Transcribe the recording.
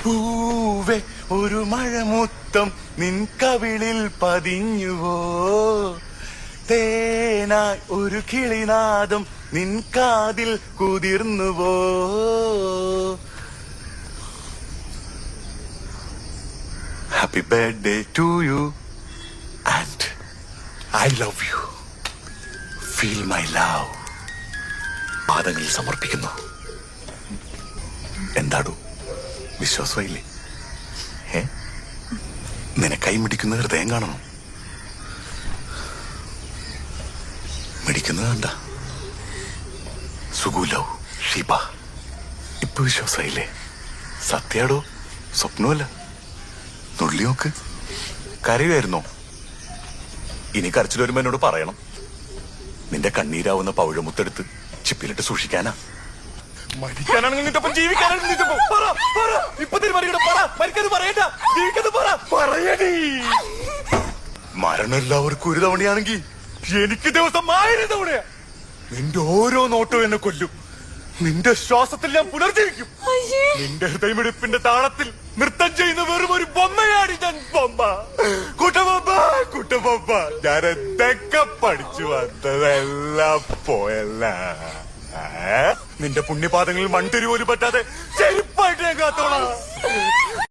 പൂവേ ഒരു മഴമുത്തം നിൻ കവിളിൽ പതിഞ്ഞുവോ, തേനായി ഒരു കിളിനാദം നിൻ കാതിൽ കുതിർന്നുവോ. Happy birthday to you and I love you. Feel my love. പാദങ്ങളിൽ സമർപ്പിക്കുന്നു. എന്താടോ വിശ്വാസമായില്ലേ? നിനക്കായി മിടിക്കുന്ന ഹൃദയം കാണണം. മിടിക്കുന്നത് കണ്ട സുഗുലോ ഷിബ. ഇപ്പൊ വിശ്വാസമായില്ലേ? സത്യാടോ, സ്വപ്നമല്ല. നുള്ളി നോക്ക്. കരയുമായിരുന്നോ? ഇനി കരച്ചിൽ വരുമ്പോ എന്നോട് പറയണം. നിന്റെ കണ്ണീരാവുന്ന പൗഴമുത്തെടുത്ത് ചിപ്പിലിട്ട് സൂക്ഷിക്കാനാ. മരിക്കാനാണെങ്കിൽ നിന്റെ ജീവിക്കാനാണെങ്കിൽ ഇപ്പൊ പറയണ്ട. മരണം എല്ലാവർക്കും ഒരു തവണയാണെങ്കിൽ എനിക്ക് ദിവസം 1000 തവണയാ. നിന്റെ ഓരോ നോട്ടവും എന്നെ കൊല്ലും. നിന്റെ ശ്വാസത്തിൽ ഞാൻ പുനർജീവിക്കും. നിന്റെ ഹൃദയമിടിപ്പിന്റെ താളത്തിൽ നൃത്തം ചെയ്യുന്ന വെറും ഒരു ബൊമ്മയാണ് ഞാൻ. ബൊമ്മ കുട്ടബൊമ്മ. ഞാൻ എന്തൊക്കെ പഠിച്ചു വന്നതെല്ലാം പോയല്ല. നിന്റെ പുണ്യപാദങ്ങളിൽ മൺതിരി പോലും പറ്റാതെ ചെരുപ്പായിട്ട് ഞാൻ കാത്തോളാം.